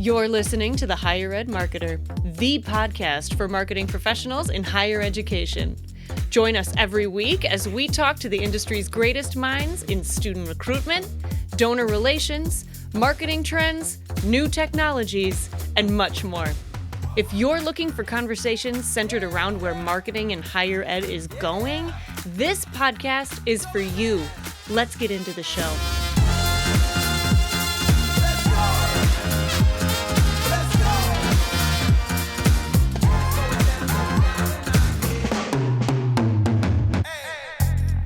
You're listening to The Higher Ed Marketer, the podcast for marketing professionals in higher education. Join us every week as we talk to the industry's greatest minds in student recruitment, donor relations, marketing trends, new technologies, and much more. If you're looking for conversations centered around where marketing in higher ed is going, this podcast is for you. Let's get into the show.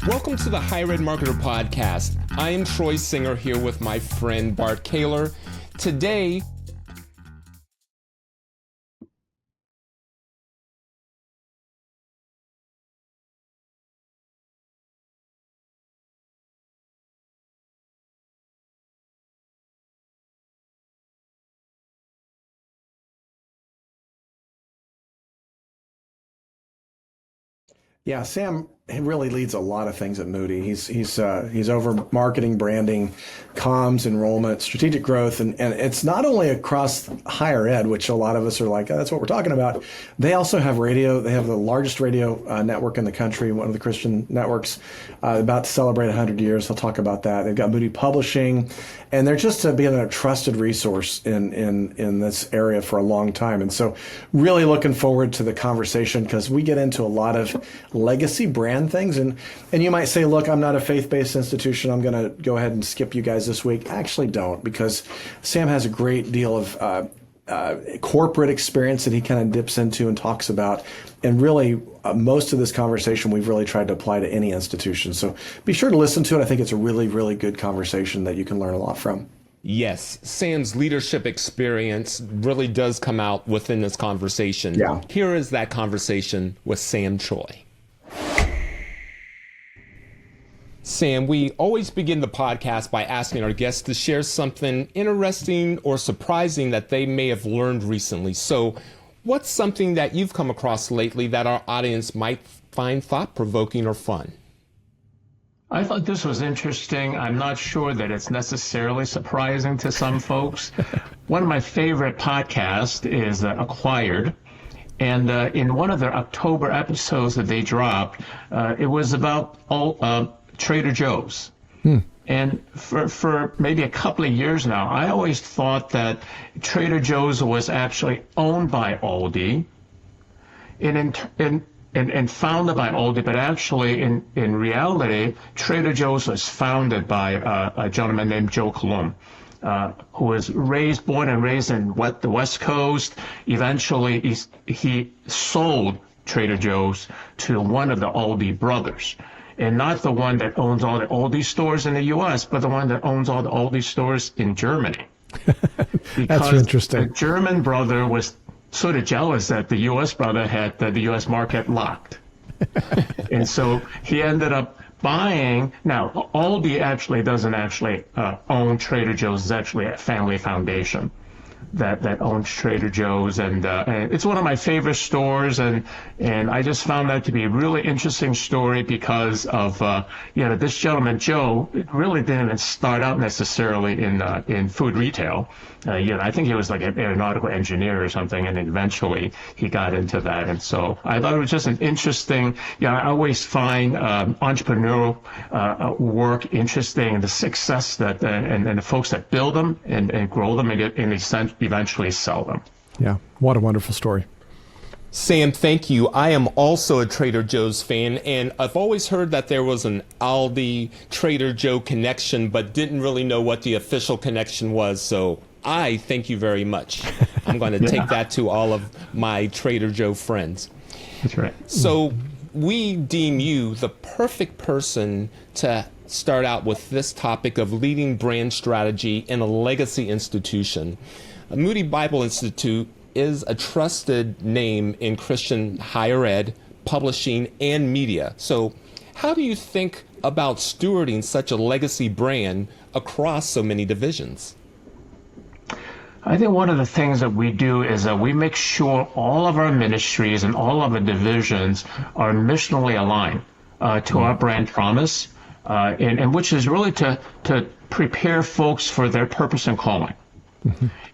Welcome to the Higher Ed Marketer Podcast. I am Troy Singer here with my friend Bart Kaler. Today, Yeah, Sam really leads a lot of things at Moody. He's over marketing, branding, comms, enrollment, strategic growth, and it's not only across higher ed, which a lot of us are like, oh, that's what we're talking about. They also have radio. They have the largest radio network in the country, one of the Christian networks, about to celebrate 100 years. They'll talk about that. They've got Moody Publishing, and they're just being a trusted resource in this area for a long time. And so really looking forward to the conversation because we get into a lot of legacy brand things. And you might say, look, I'm not a faith-based institution. I'm going to go ahead and skip you guys this week. I actually don't, because Sam has a great deal of corporate experience that he kind of dips into and talks about. And really, most of this conversation we've really tried to apply to any institution. So be sure to listen to it. I think it's a really, really good conversation that you can learn a lot from. yes, Sam's leadership experience really does come out within this conversation. Yeah. Here is that conversation with Sam Choy. Sam, we always begin the podcast by asking our guests to share something interesting or surprising that they may have learned recently. So what's something that you've come across lately that our audience might find thought-provoking or fun? I thought this was interesting. I'm not sure that it's necessarily surprising to some folks. One of my favorite podcasts is Acquired. And in one of their October episodes that they dropped, it was about Trader Joe's. And for maybe a couple of years now, I always thought that Trader Joe's was actually owned by Aldi and founded by Aldi, but actually in reality, Trader Joe's was founded by a gentleman named Joe Coulombe, who was born and raised in the West Coast. Eventually, he sold Trader Joe's to one of the Aldi brothers. And not the one that owns all the Aldi stores in the U.S., but the one that owns all the Aldi stores in Germany. That's interesting. The German brother was sort of jealous that the U.S. brother had the U.S. market locked. And so he ended up buying. Now, Aldi actually doesn't own Trader Joe's. It's actually a family foundation that owns Trader Joe's, and it's one of my favorite stores, and I just found that to be a really interesting story because of this gentleman Joe really didn't start out necessarily in food retail. I think he was like an aeronautical engineer or something, and eventually he got into that. And so I thought it was just an interesting. I always find entrepreneurial work interesting, and the success that and the folks that build them and grow them and eventually sell them. Yeah, what a wonderful story. Sam, thank you. I am also a Trader Joe's fan, and I've always heard that there was an Aldi Trader Joe connection, but didn't really know what the official connection was. So I thank you very much. I'm going to take that to all of my Trader Joe friends. That's right. So we deem you the perfect person to start out with this topic of leading brand strategy in a legacy institution. Moody Bible Institute is a trusted name in Christian higher ed, publishing, and media. So how do you think about stewarding such a legacy brand across so many divisions? I think one of the things that we do is that we make sure all of our ministries and all of our divisions are missionally aligned to our brand promise, and which is really to prepare folks for their purpose and calling.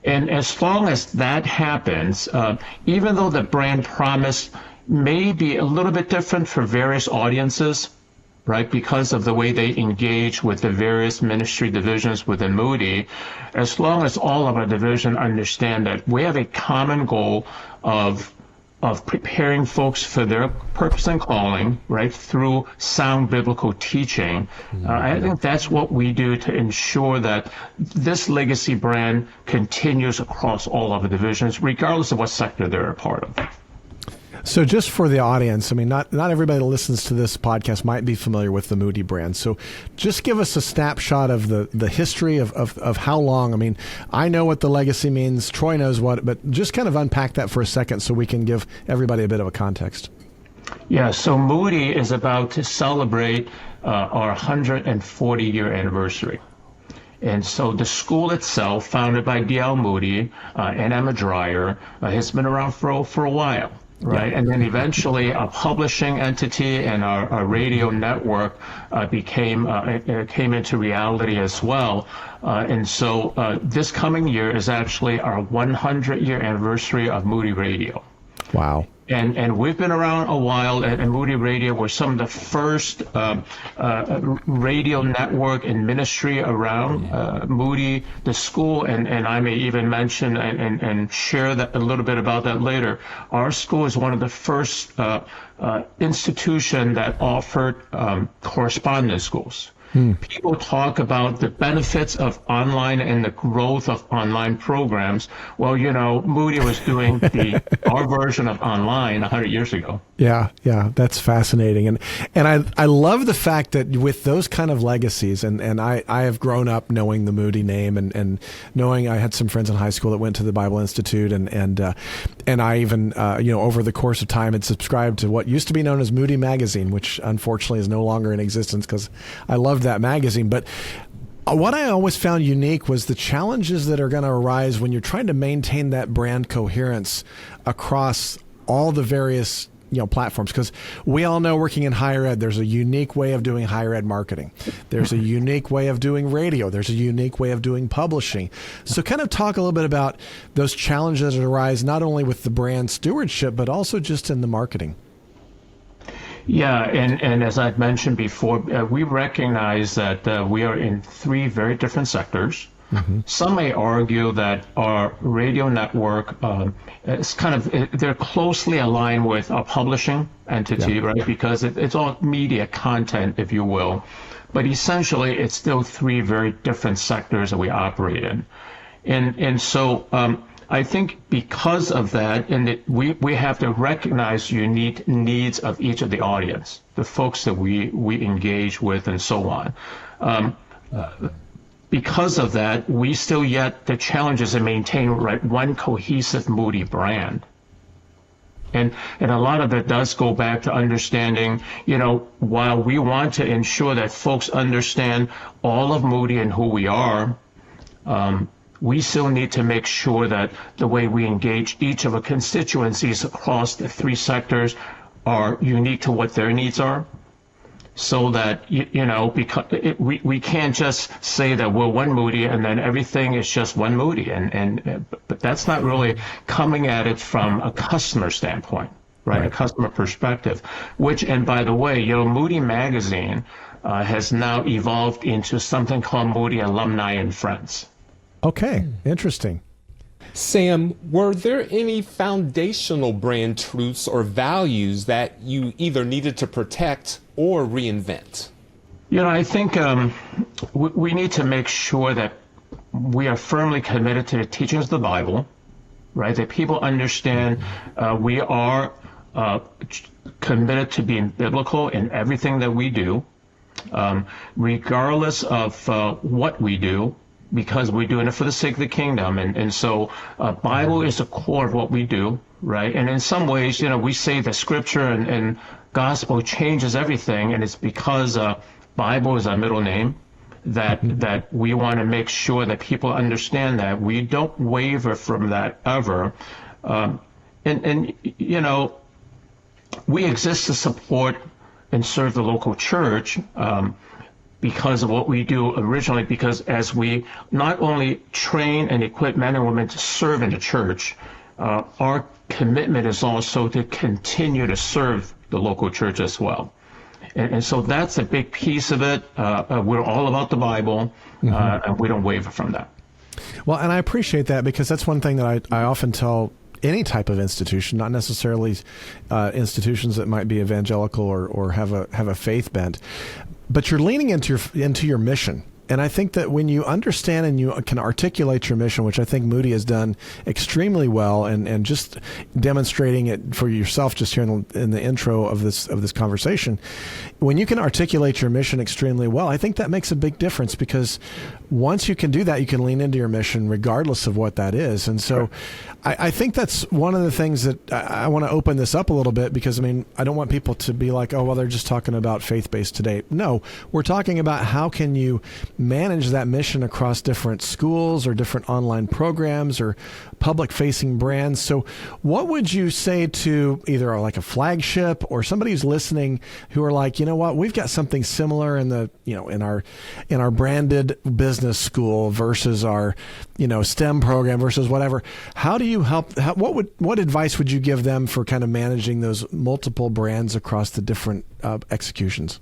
And as long as that happens, even though the brand promise may be a little bit different for various audiences, right, because of the way they engage with the various ministry divisions within Moody, as long as all of our division understand that we have a common goal of preparing folks for their purpose and calling, right, through sound biblical teaching. I think that's what we do to ensure that this legacy brand continues across all of the divisions, regardless of what sector they're a part of. So just for the audience, I mean, not everybody that listens to this podcast might be familiar with the Moody brand. So just give us a snapshot of the history of how long. I mean, I know what the legacy means. Troy knows what, but just kind of unpack that for a second so we can give everybody a bit of a context. Yeah, so Moody is about to celebrate our 140-year anniversary. And so the school itself, founded by D.L. Moody and Emma Dreyer, has been around for a while. Right, and then eventually a publishing entity and our radio network came into reality as well. And so this coming year is actually our 100-year anniversary of Moody Radio. Wow. And we've been around a while, and Moody Radio was some of the first radio network and ministry around Moody, the school, and I may even mention and share that a little bit about that later. Our school is one of the first institution that offered correspondence schools. People talk about the benefits of online and the growth of online programs. Well, you know, Moody was doing our version of online 100 years ago. Yeah, that's fascinating. And I love the fact that with those kind of legacies, and I have grown up knowing the Moody name and knowing I had some friends in high school that went to the Bible Institute and I even, over the course of time had subscribed to what used to be known as Moody Magazine, which unfortunately is no longer in existence because I loved that magazine. But what I always found unique was the challenges that are going to arise when you're trying to maintain that brand coherence across all the various platforms, because we all know working in higher ed, there's a unique way of doing higher ed marketing. There's a unique way of doing radio. There's a unique way of doing publishing. So kind of talk a little bit about those challenges that arise not only with the brand stewardship, but also just in the marketing. Yeah, and as I've mentioned before, we recognize that we are in three very different sectors. Some may argue that our radio network is they're closely aligned with our publishing entity, right? Because it's all media content, if you will. But essentially, it's still three very different sectors that we operate in. And so I think because of that, we have to recognize unique needs of each of the audience, the folks that we engage with and so on. Because of that, we still yet the challenges to maintain one cohesive Moody brand. And a lot of it does go back to understanding, while we want to ensure that folks understand all of Moody and who we are, we still need to make sure that the way we engage each of our constituencies across the three sectors are unique to what their needs are. So that, because we can't just say that we're one Moody and then everything is just one Moody. But that's not really coming at it from a customer standpoint, right? A customer perspective, and by the way, Moody Magazine has now evolved into something called Moody Alumni and Friends. Okay, interesting. Sam, were there any foundational brand truths or values that you either needed to protect or reinvent? I think we need to make sure that we are firmly committed to the teachings of the Bible, right? That people understand we are committed to being biblical in everything that we do, regardless of what we do, because we're doing it for the sake of the kingdom. And so Bible is the core of what we do, right? And in some ways, we say that scripture and gospel changes everything, and it's because Bible is our middle name, that we want to make sure that people understand that we don't waver from that ever. We exist to support and serve the local church, because of what we do originally, because as we not only train and equip men and women to serve in the church, our commitment is also to continue to serve the local church as well. And so that's a big piece of it. We're all about the Bible, and we don't waver from that. Well, and I appreciate that, because that's one thing that I often tell any type of institution, not necessarily institutions that might be evangelical or have a faith bent, but you're leaning into your mission. And I think that when you understand and you can articulate your mission, which I think Moody has done extremely well, and just demonstrating it for yourself just here in the intro of this conversation, when you can articulate your mission extremely well, I think that makes a big difference, because once you can do that, you can lean into your mission regardless of what that is. And so I think that's one of the things that I want to open this up a little bit, because, I mean, I don't want people to be like, oh, well, they're just talking about faith-based today. No, we're talking about how can you manage that mission across different schools or different online programs or public-facing brands. So what would you say to either like a flagship or somebody who's listening who are like, you know what, we've got something similar in our branded business school versus our, STEM program versus whatever. How do you help? What advice would you give them for kind of managing those multiple brands across the different executions?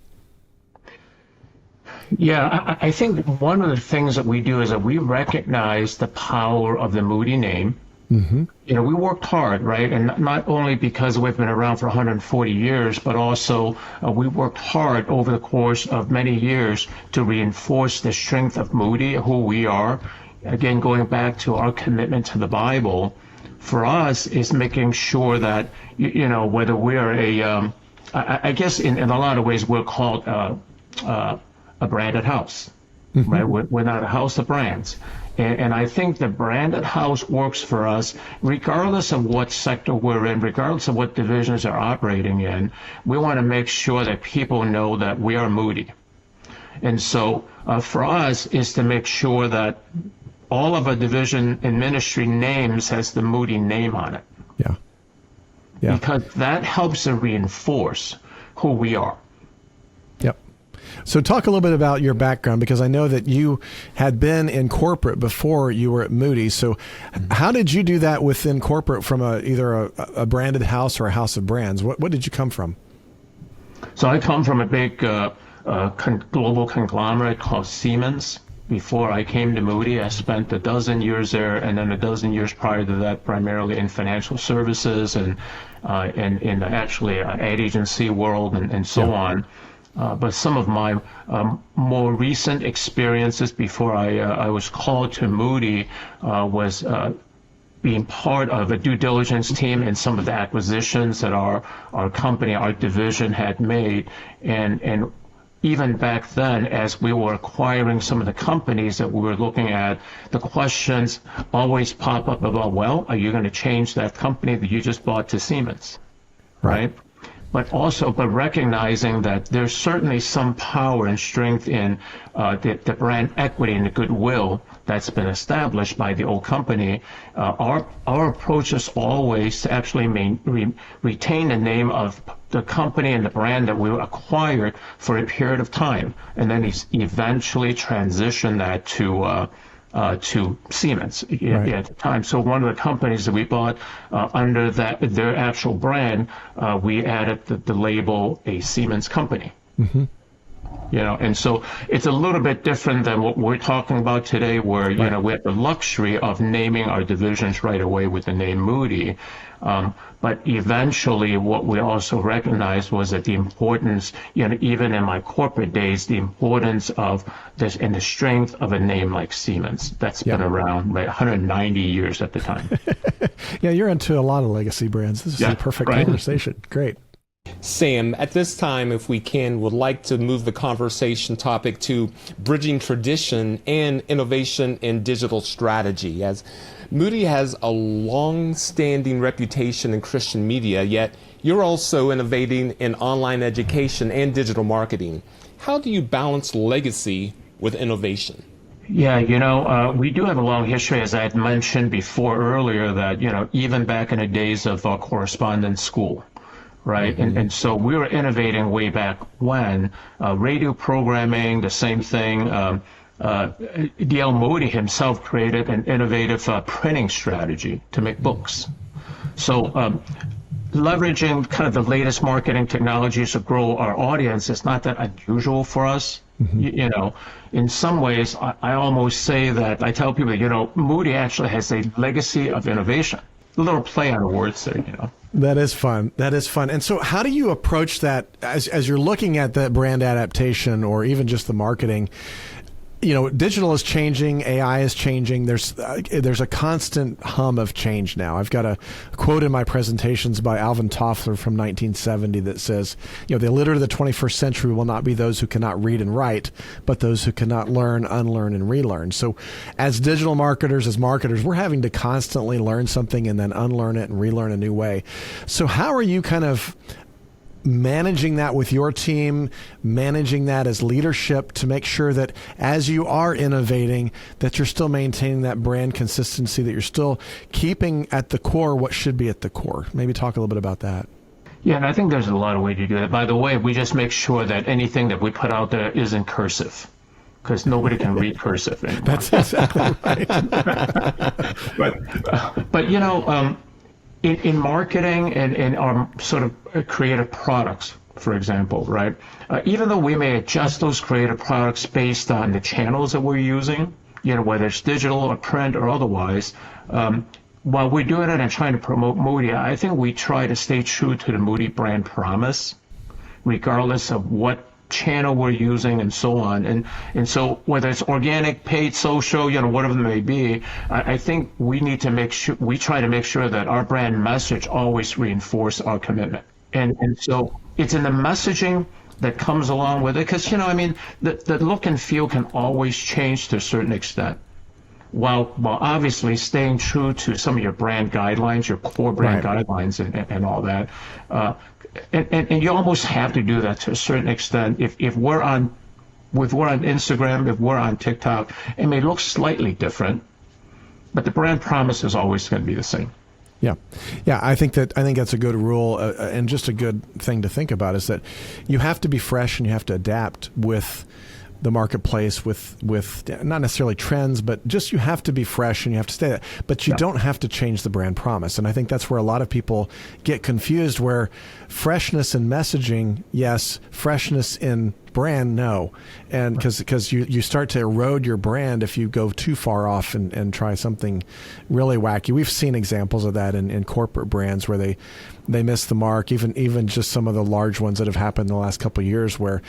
Yeah, I think one of the things that we do is that we recognize the power of the Moody name. Mm-hmm. We worked hard, right? And not only because we've been around for 140 years, but also we worked hard over the course of many years to reinforce the strength of Moody, who we are. Again, going back to our commitment to the Bible, for us is making sure that, whether we're I guess in a lot of ways we're called a branded house, mm-hmm. right? We're not a house of brands. And I think the branded house works for us regardless of what sector we're in, regardless of what divisions they're operating in. We want to make sure that people know that we are Moody. And so for us is to make sure that all of our division and ministry names has the Moody name on it. Yeah. Yeah. Because that helps to reinforce who we are. Yep. So talk a little bit about your background, because I know that you had been in corporate before you were at Moody. So how did you do that within corporate from either a branded house or a house of brands? What did you come from? So I come from a big global conglomerate called Siemens. Before I came to Moody, I spent 12 years there, and then 12 years prior to that, primarily in financial services and in actually ad agency world and so on. But some of my more recent experiences before I was called to Moody was being part of a due diligence team in some of the acquisitions that our company, our division had made. And even back then, as we were acquiring some of the companies that we were looking at, the questions always pop up about, well, are you going to change that company that you just bought to Siemens, right? But recognizing that there's certainly some power and strength in the brand equity and the goodwill that's been established by the old company. Our approach is always to actually retain the name of the company and the brand that we acquired for a period of time, and then eventually transition that to Siemens at the time. So one of the companies that we bought under their actual brand, we added the label a Siemens company. Mm-hmm. And so it's a little bit different than what we're talking about today, where we have the luxury of naming our divisions right away with the name Moody. But eventually what we also recognized was that the importance, even in my corporate days, the importance of this and the strength of a name like Siemens that's been around 190 years at the time. Yeah, you're into a lot of legacy brands. This is a perfect conversation. Great. Sam, at this time, if we can, would like to move the conversation topic to bridging tradition and innovation in digital strategy. As Moody has a long-standing reputation in Christian media, yet you're also innovating in online education and digital marketing. How do you balance legacy with innovation? Yeah, we do have a long history, as I had mentioned before earlier, that, even back in the days of our correspondence school, right? And so we were innovating way back when. Radio programming, the same thing. D.L. Moody himself created an innovative printing strategy to make books. So leveraging kind of the latest marketing technologies to grow our audience is not that unusual for us. You know, in some ways, I almost say that I tell people, you know, Moody actually has a legacy of innovation. A little play on the words there, you know. That is fun. That is fun. And so how do you approach that as you're looking at that brand adaptation or even just the marketing? You know, digital is changing, AI is changing. There's a constant hum of change now. I've got a quote in my presentations by Alvin Toffler from 1970 that says, you know, the illiterate of the 21st century will not be those who cannot read and write, but those who cannot learn, unlearn, and relearn. So as digital marketers, as marketers, we're having to constantly learn something and then unlearn it and relearn a new way. So how are you kind of managing that with your team, managing that as leadership to make sure that as you are innovating, that you're still maintaining that brand consistency, that you're still keeping at the core what should be at the core? Maybe talk a little bit about that. Yeah, and I think there's a lot of ways to do that. By the way, we just make sure that anything that we put out there is in cursive, because nobody can read cursive anymore. That's exactly right. But you know, in marketing and in our sort of creative products, for example, right? Even though we may adjust those creative products based on the channels that we're using, you know, whether it's digital or print or otherwise, while we're doing it and trying to promote Moody, I think we try to stay true to the Moody brand promise, regardless of what channel we're using and so on. And so whether it's organic, paid, social, you know, whatever it may be, I think we need to make sure, we try to make sure that our brand message always reinforce our commitment. And so it's in the messaging that comes along with it, because, you know, I mean, the look and feel can always change to a certain extent, while obviously staying true to some of your brand guidelines, your core brand guidelines and all that. And you almost have to do that to a certain extent. If we're on Instagram, if we're on TikTok, it may look slightly different, but the brand promise is always going to be the same. Yeah. I think that's a good rule, and just a good thing to think about is that you have to be fresh and you have to adapt with the marketplace, with not necessarily trends, but just you have to be fresh and you have to stay that. But you don't have to change the brand promise. And I think that's where a lot of people get confused, where freshness in messaging, yes, freshness in brand, no. And because you start to erode your brand if you go too far off and try something really wacky. We've seen examples of that in corporate brands where they miss the mark, even just some of the large ones that have happened in the last couple of years, where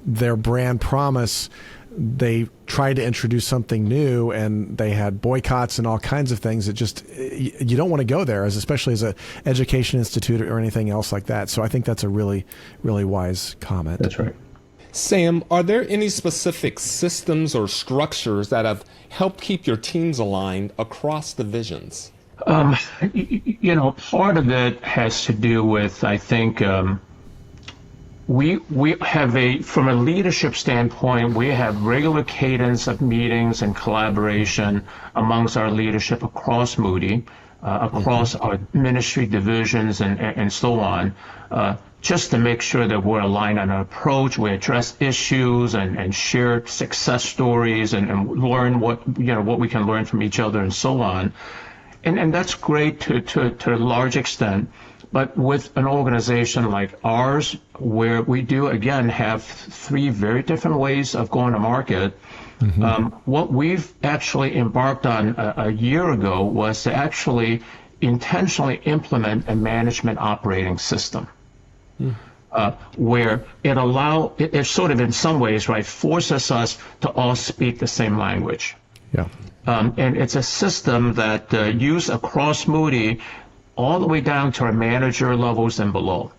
their brand promise, they tried to introduce something new and they had boycotts and all kinds of things that just, you don't want to go there, especially as an education institute or anything else like that. So I think that's a really, really wise comment. That's right. Sam, are there any specific systems or structures that have helped keep your teams aligned across divisions? You know, part of it has to do with, I think, we have from a leadership standpoint, we have regular cadence of meetings and collaboration amongst our leadership across Moody, across our ministry divisions and so on, just to make sure that we're aligned on our approach. We address issues and share success stories and learn what we can learn from each other and so on. And that's great to a large extent. But with an organization like ours, where we do, again, have three very different ways of going to market, what we've actually embarked on a year ago was to actually intentionally implement a management operating system, where it sort of in some ways, right, forces us to all speak the same language. Yeah. And it's a system that used across Moody all the way down to our manager levels and below.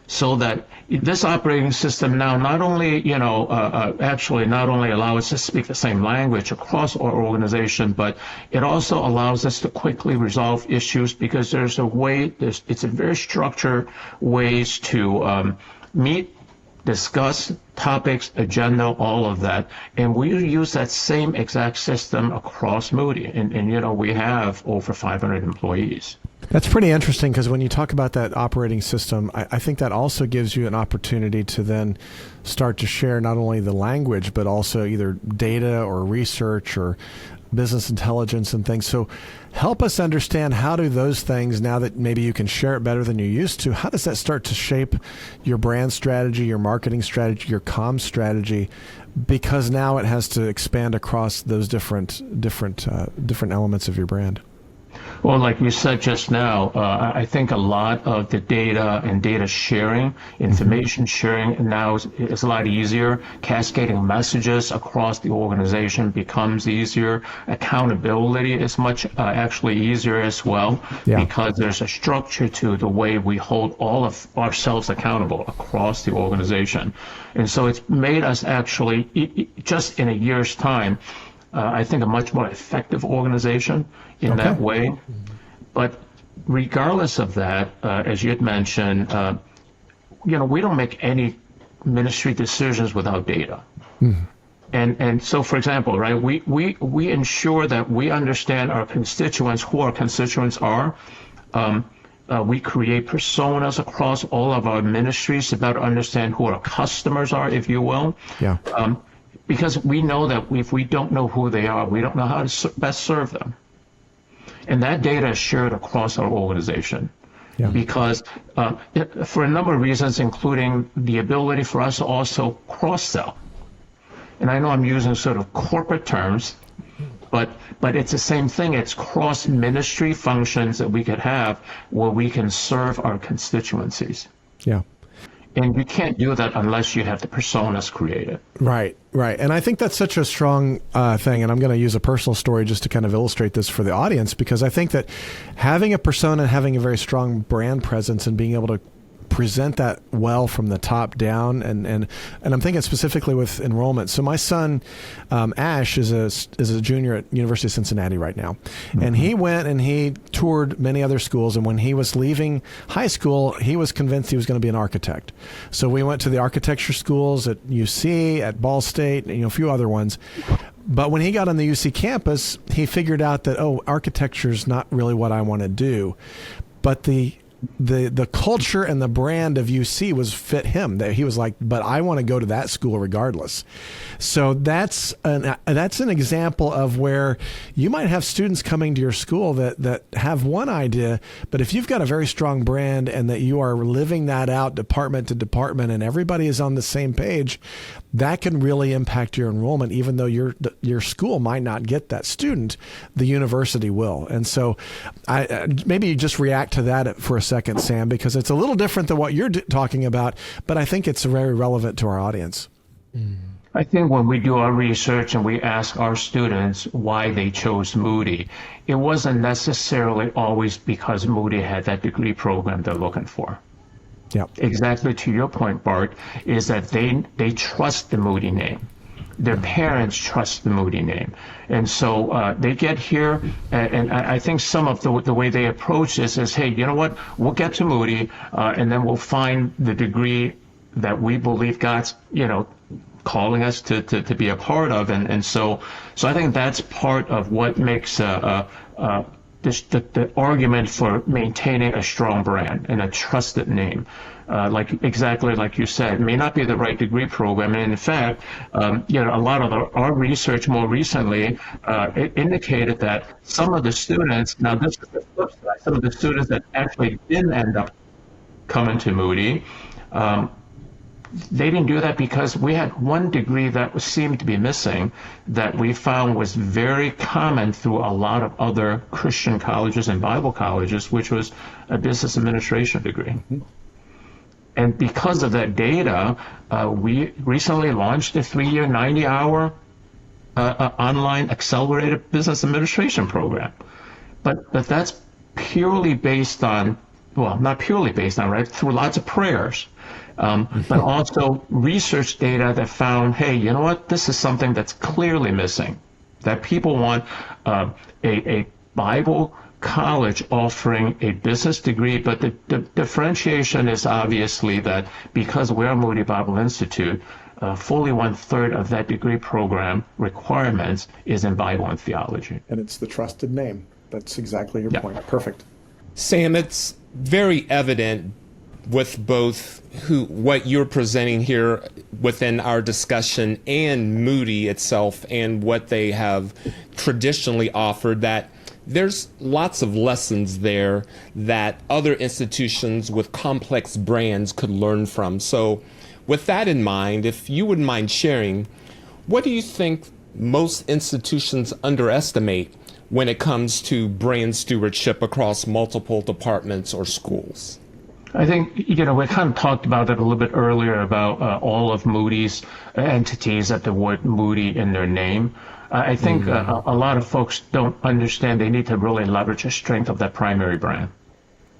So that this operating system now not only allows us to speak the same language across our organization, but it also allows us to quickly resolve issues, because it's a very structured ways to meet, discuss topics, agenda, all of that. And we use that same exact system across Moody. And we have over 500 employees. That's pretty interesting, because when you talk about that operating system, I think that also gives you an opportunity to then start to share not only the language, but also either data or research or business intelligence and things. So help us understand, how do those things, now that maybe you can share it better than you used to, how does that start to shape your brand strategy, your marketing strategy, your comm strategy? Because now it has to expand across those different elements of your brand. Well, like you said just now, I think a lot of the data and data sharing, information sharing now is a lot easier. Cascading messages across the organization becomes easier. Accountability is much actually easier as well, because there's a structure to the way we hold all of ourselves accountable across the organization. And so it's made us actually, just in a year's time, I think a much more effective organization in that way. But regardless of that, as you had mentioned, we don't make any ministry decisions without data. And so, for example, right, we ensure that we understand our constituents, who our constituents are. We create personas across all of our ministries to better understand who our customers are, if you will. Because we know that if we don't know who they are, we don't know how to best serve them. And that data is shared across our organization. Because for a number of reasons, including the ability for us to also cross-sell. And I know I'm using sort of corporate terms, but it's the same thing. It's cross-ministry functions that we could have where we can serve our constituencies. And you can't do that unless you have the personas created. Right. And I think that's such a strong thing. And I'm going to use a personal story just to kind of illustrate this for the audience, because I think that having a persona, having a very strong brand presence, and being able to present that well from the top down, and I'm thinking specifically with enrollment. So my son Ash is a junior at University of Cincinnati right now, and he went and he toured many other schools, and when he was leaving high school, he was convinced he was going to be an architect. So we went to the architecture schools at UC, at Ball State, and a few other ones. But when he got on the UC campus, he figured out that, architecture is not really what I want to do. But the culture and the brand of UC was fit him. That he was like, but I want to go to that school regardless. So that's an example of where you might have students coming to your school that have one idea, but if you've got a very strong brand and that you are living that out department to department and everybody is on the same page, that can really impact your enrollment. Even though your school might not get that student, the university will. And so maybe you just react to that for a second, Sam, because it's a little different than what you're talking about, but I think it's very relevant to our audience. I think when we do our research and we ask our students why they chose Moody, it wasn't necessarily always because Moody had that degree program they're looking for. Exactly to your point, Bart, is that they trust the Moody name. Their parents trust the Moody name. And so they get here, and I think some of the way they approach this is, hey, you know what, we'll get to Moody, and then we'll find the degree that we believe God's, calling us to be a part of. And so I think that's part of what makes the argument for maintaining a strong brand and a trusted name. Exactly like you said, it may not be the right degree program. And in fact, a lot of our research more recently it indicated that some of the students, now this is the flip side, some of the students that actually didn't end up coming to Moody, they didn't do that because we had one degree that seemed to be missing that we found was very common through a lot of other Christian colleges and Bible colleges, which was a business administration degree. And because of that data, we recently launched a 3-year, 90-hour online accelerated business administration program. But that's purely based on, well, not purely based on, right, through lots of prayers. But also research data that found, hey, you know what, this is something that's clearly missing, that people want a Bible college offering a business degree, but the differentiation is obviously that because we're Moody Bible Institute, fully 1/3 of that degree program requirements is in Bible and theology. And it's the trusted name. That's exactly your point. Perfect. Sam, it's very evident with both what you're presenting here within our discussion and Moody itself and what they have traditionally offered that there's lots of lessons there that other institutions with complex brands could learn from. So with that in mind, if you wouldn't mind sharing, what do you think most institutions underestimate when it comes to brand stewardship across multiple departments or schools? I think, we kind of talked about it a little bit earlier about all of Moody's entities that the word Moody in their name. I think a lot of folks don't understand they need to really leverage the strength of that primary brand.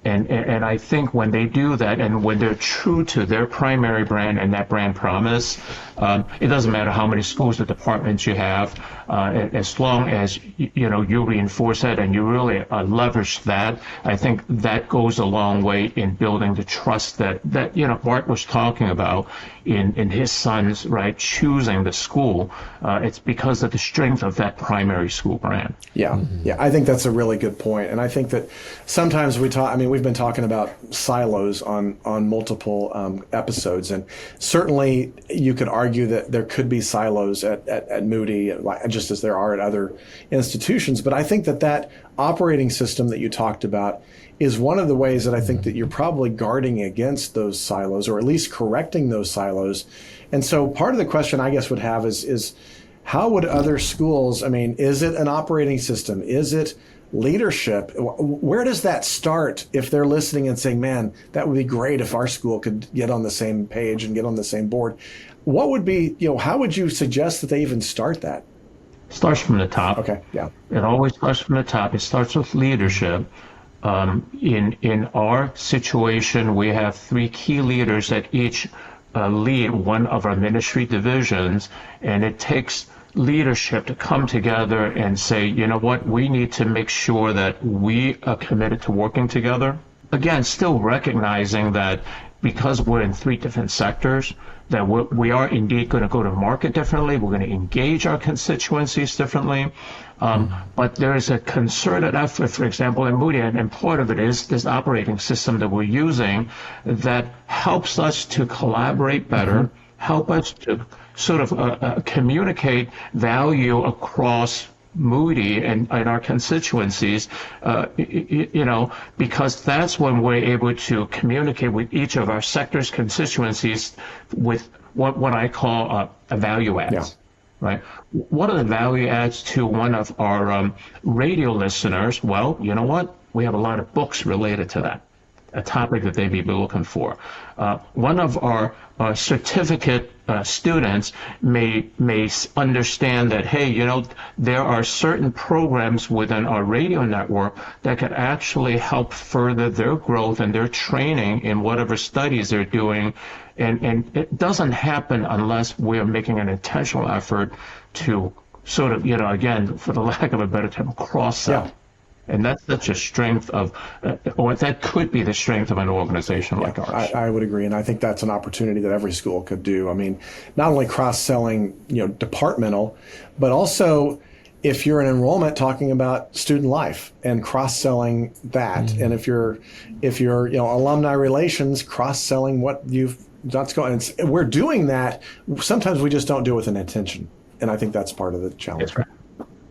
And I think when they do that and when they're true to their primary brand and that brand promise, it doesn't matter how many schools or departments you have, as long as you reinforce that and you really leverage that. I think that goes a long way in building the trust that Bart was talking about in his sons, right, choosing the school. It's because of the strength of that primary school brand. Yeah, I think that's a really good point. And I think that sometimes we've been talking about silos on multiple episodes, and certainly you could argue that there could be silos at Moody, just as there are at other institutions. But I think that operating system that you talked about is one of the ways that I think that you're probably guarding against those silos, or at least correcting those silos. And so part of the question I guess would have is how would other schools, is it an operating system? Is it leadership? Where does that start if they're listening and saying, man, that would be great if our school could get on the same page and get on the same board? What would be, how would you suggest that they even start that? Starts from the top. Okay, yeah. It always starts from the top. It starts with leadership. In our situation, we have 3 key leaders that each lead one of our ministry divisions, and it takes leadership to come together and say, you know what, we need to make sure that we are committed to working together. Again, still recognizing that because we're in 3 different sectors, that we are indeed going to go to market differently. We're going to engage our constituencies differently. But there is a concerted effort, for example, in Moody, and part of it is this operating system that we're using that helps us to collaborate better, help us to sort of communicate value across Moody and our constituencies, because that's when we're able to communicate with each of our sectors, constituencies, with what I call a value adds. Yeah. Right? What are the value adds to one of our radio listeners? Well, you know what? We have a lot of books related to that, a topic that they'd be looking for. One of our certificate students may understand that, hey, there are certain programs within our radio network that could actually help further their growth and their training in whatever studies they're doing. And it doesn't happen unless we're making an intentional effort to sort of, again, for the lack of a better term, cross-sell. Yeah. And that's such a strength of, or that could be the strength of an organization like ours. I would agree, and I think that's an opportunity that every school could do. Not only cross-selling, departmental, but also if you're in enrollment, talking about student life and cross-selling that, and if you're alumni relations, cross-selling what that's going. And we're doing that. Sometimes we just don't do it with an intention, and I think that's part of the challenge. That's right.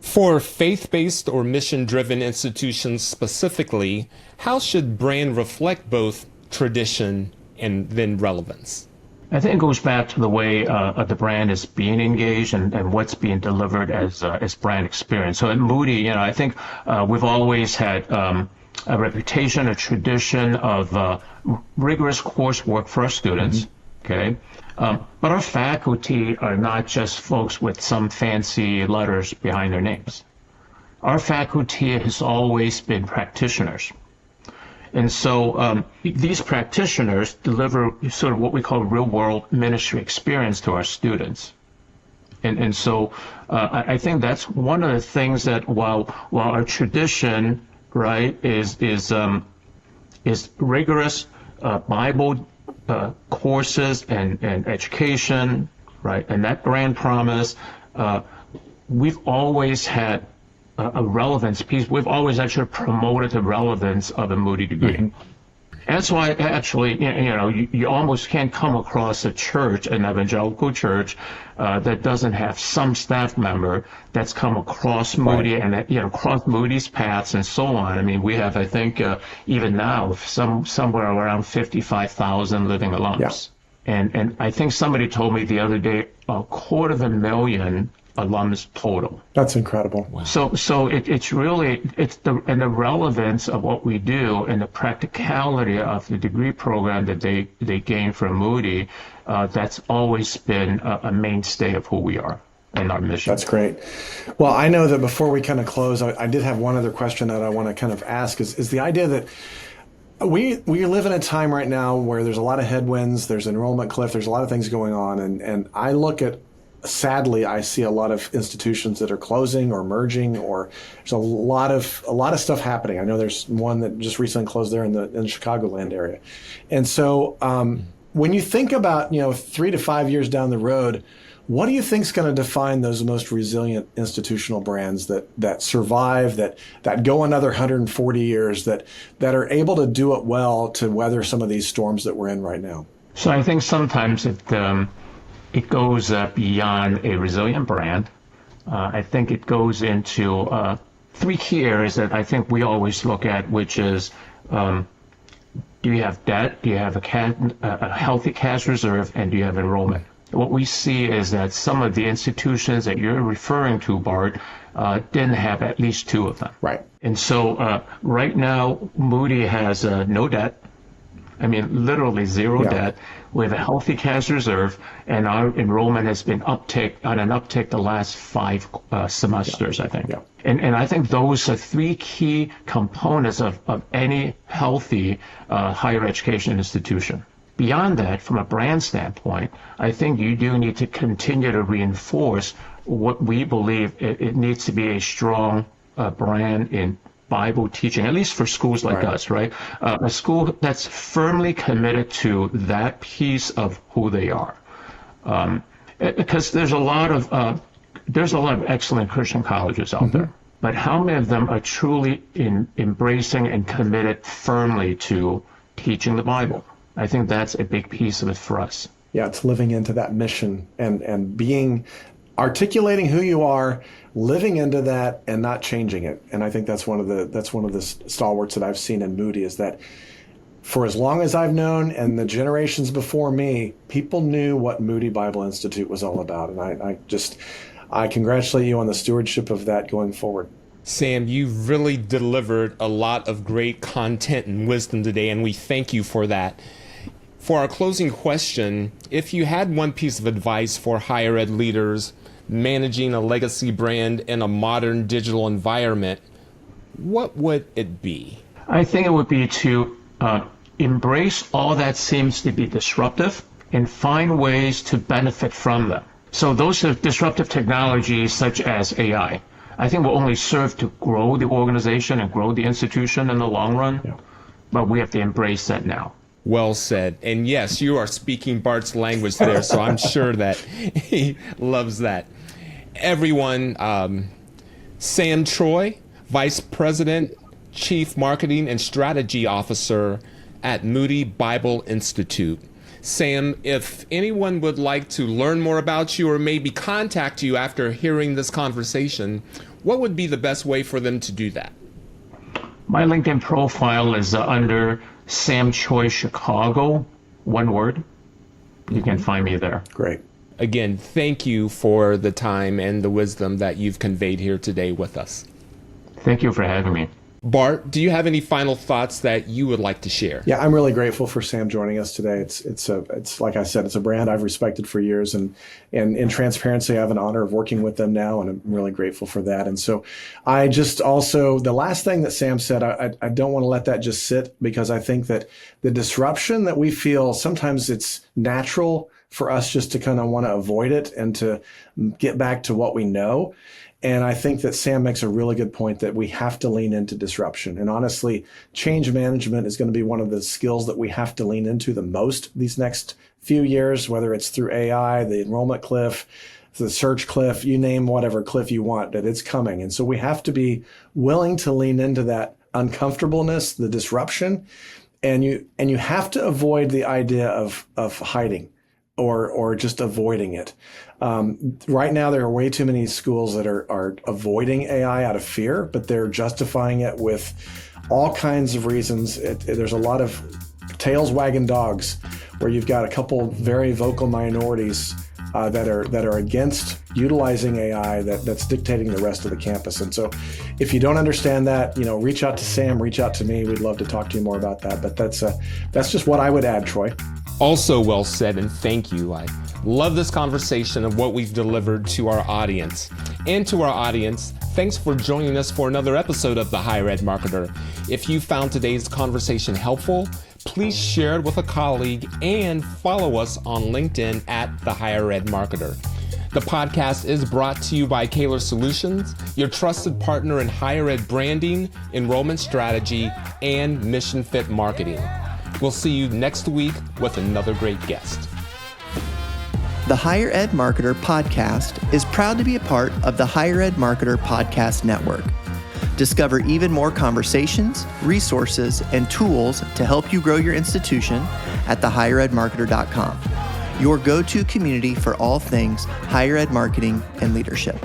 For faith-based or mission-driven institutions specifically, how should brand reflect both tradition and then relevance? I think it goes back to the way the brand is being engaged and what's being delivered as brand experience. So at Moody, I think we've always had a reputation, a tradition of rigorous coursework for our students. Okay. But our faculty are not just folks with some fancy letters behind their names. Our faculty has always been practitioners. And so these practitioners deliver sort of what we call real-world ministry experience to our students. And so I think that's one of the things that while our tradition, right, is rigorous Bible courses and education, right, and that brand promise, we've always had a relevance piece. We've always actually promoted the relevance of a Moody degree. Mm-hmm. That's why actually, you almost can't come across a church, an evangelical church, that doesn't have some staff member that's come across Moody and crossed Moody's paths and so on. I mean, we have, I think, even now, somewhere around 55,000 living alums. Yeah. And I think somebody told me the other day, 250,000 alums total. That's incredible. Wow. So it's really the relevance of what we do and the practicality of the degree program that they gain from Moody. That's always been a mainstay of who we are and our mission. That's great. Well, I know that before we kind of close, I did have one other question that I want to kind of ask is the idea that we live in a time right now where there's a lot of headwinds, there's enrollment cliff, there's a lot of things going on, and I look at, sadly, I see a lot of institutions that are closing or merging, or there's a lot of stuff happening. I know there's one that just recently closed there in the Chicagoland area, and so when you think about 3 to 5 years down the road, what do you think is going to define those most resilient institutional brands that survive, that go another 140 years, that are able to do it well to weather some of these storms that we're in right now? So I think sometimes it goes beyond a resilient brand. I think it goes into 3 key areas that I think we always look at, which is, do you have debt? Do you have a healthy cash reserve? And do you have enrollment? What we see is that some of the institutions that you're referring to, Bart, didn't have at least 2 of them. Right. And so right now, Moody has no debt. I mean, literally zero debt. We have a healthy cash reserve, and our enrollment has been on an uptick the last 5 semesters, I think. Yeah. And I think those are 3 key components of any healthy higher education institution. Beyond that, from a brand standpoint, I think you do need to continue to reinforce what we believe it needs to be a strong brand in Bible teaching, at least for schools like us, right? A school that's firmly committed to that piece of who they are. Because there's a lot of excellent Christian colleges out there, but how many of them are truly embracing and committed firmly to teaching the Bible? I think that's a big piece of it for us. Yeah, it's living into that mission and articulating who you are, living into that, and not changing it. And I think that's one of the stalwarts that I've seen in Moody, is that for as long as I've known and the generations before me, people knew what Moody Bible Institute was all about. And I congratulate you on the stewardship of that going forward. Sam, you've really delivered a lot of great content and wisdom today, and we thank you for that. For our closing question, if you had one piece of advice for higher ed leaders managing a legacy brand in a modern digital environment, what would it be? I think it would be to embrace all that seems to be disruptive and find ways to benefit from them. So those are disruptive technologies such as AI. I think will only serve to grow the organization and grow the institution in the long run, but we have to embrace that now. Well said. And yes, you are speaking Bart's language there, so I'm sure that he loves that. Everyone, Sam Choy, Vice President, Chief Marketing and Strategy Officer at Moody Bible Institute. Sam, if anyone would like to learn more about you or maybe contact you after hearing this conversation, what would be the best way for them to do that? My LinkedIn profile is under Sam Choy Chicago, one word. You can find me there. Great. Again, thank you for the time and the wisdom that you've conveyed here today with us. Thank you for having me. Bart, do you have any final thoughts that you would like to share? Yeah, I'm really grateful for Sam joining us today. It's like I said, it's a brand I've respected for years, and in transparency, I have an honor of working with them now, and I'm really grateful for that. And so I just also, the last thing that Sam said, I don't want to let that just sit, because I think that the disruption that we feel, sometimes it's natural for us just to kind of want to avoid it and to get back to what we know. And I think that Sam makes a really good point that we have to lean into disruption. And honestly, change management is going to be one of the skills that we have to lean into the most these next few years, whether it's through AI, the enrollment cliff, the search cliff, you name whatever cliff you want, that it's coming. And so we have to be willing to lean into that uncomfortableness, the disruption, and you have to avoid the idea of hiding or just avoiding it. Right now, there are way too many schools that are avoiding AI out of fear, but they're justifying it with all kinds of reasons. There's a lot of tails wagging dogs, where you've got a couple very vocal minorities that are against utilizing AI that's dictating the rest of the campus. And so if you don't understand that, reach out to Sam, reach out to me. We'd love to talk to you more about that. But that's just what I would add, Troy. Also well said, and thank you. I love this conversation of what we've delivered to our audience. And to our audience, thanks for joining us for another episode of The Higher Ed Marketer. If you found today's conversation helpful, please share it with a colleague and follow us on LinkedIn at The Higher Ed Marketer. The podcast is brought to you by Kaler Solutions, your trusted partner in higher ed branding, enrollment strategy, and mission fit marketing. We'll see you next week with another great guest. The Higher Ed Marketer podcast is proud to be a part of the Higher Ed Marketer Podcast Network. Discover even more conversations, resources, and tools to help you grow your institution at thehigheredmarketer.com, your go-to community for all things higher ed marketing and leadership.